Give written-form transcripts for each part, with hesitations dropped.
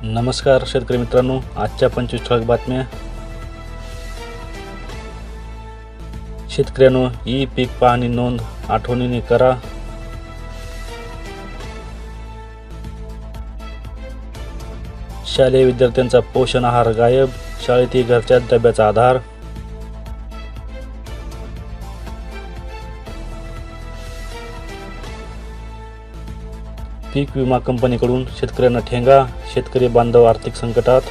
नमस्कार शेतकरी मित्रांनो, आजच्या 25 ठळक बातम्या. शेतकऱ्यांनो, ई पीक पाहणी नोंद आठवणीने करा. शालेय विद्यार्थ्यांचा पोषण आहार गायब, शाळेतील घरच्या डब्याचा आधार. पीक विमा कंपनीकडून शेतकऱ्यांना ठेंगा, शेतकरी बांधव आर्थिक संकटात.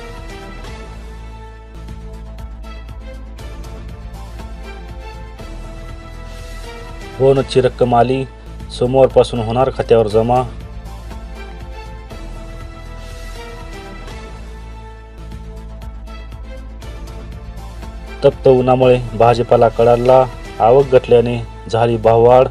बोनसची रक्कम आली, सोमवारपासून होणार खात्यावर जमा. तप्त उन्हामुळे भाजीपाला कडाडला, आवक घटल्याने झाली भाववाढ.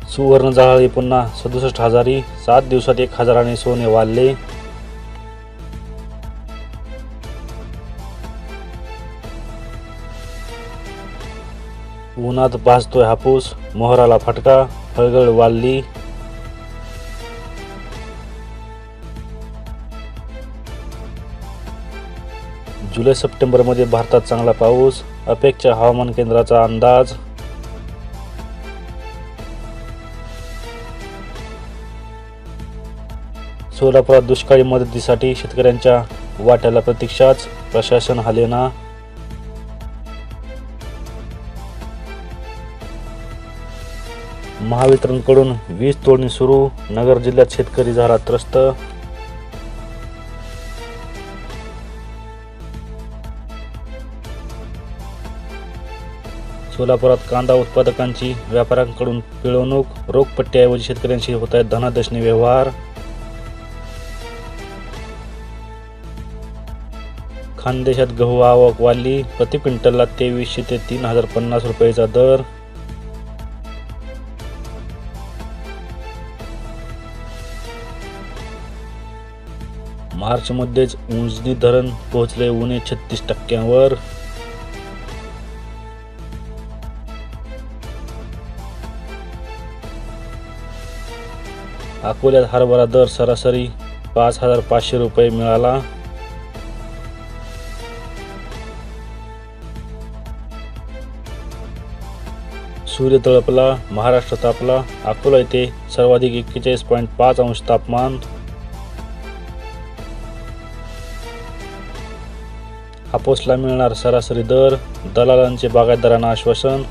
सुवर्ण जहाळी पुन्हा 67,000, 7 दिवसात 1,000 सोने वाढले. उन्हात भाजतोय हापूस, मोहराला फटका, फळगळ वाढली. जुलै सप्टेंबरमध्ये भारतात चांगला पाऊस, अपेक्षा हवामान केंद्राचा अंदाज. सोलापुरात दुष्काळी मदतीसाठी शेतकऱ्यांच्या वाट्याला प्रतीक्षाच, प्रशासन हालेना. महावितरणकडून वीज तोडणी सुरू, नगर जिल्ह्यात शेतकरी झाला त्रस्त. सोलापुरात कांदा उत्पादकांची व्यापाऱ्यांकडून पिळवणूक, रोखपट्टीऐवजी शेतकऱ्यांशी होत आहेत धनादेशने व्यवहार. खानदेशात गहू आवक वाढली, प्रति क्विंटलला 2300 ते 3,050 रुपयाचा दर. मार्चमध्येच उजनी धरण पोहोचले उणे 36%वर. अकोल्यात हरभरा दर सरासरी 5,500 रुपये मिळाला. सूर्य तळपला, महाराष्ट्र तापला, अकोला येथे सर्वाधिक 41.5 अंश तापमान. हापूसला मिळणार सरासरी दर, दलालांचे बागायतदारांना आश्वासन.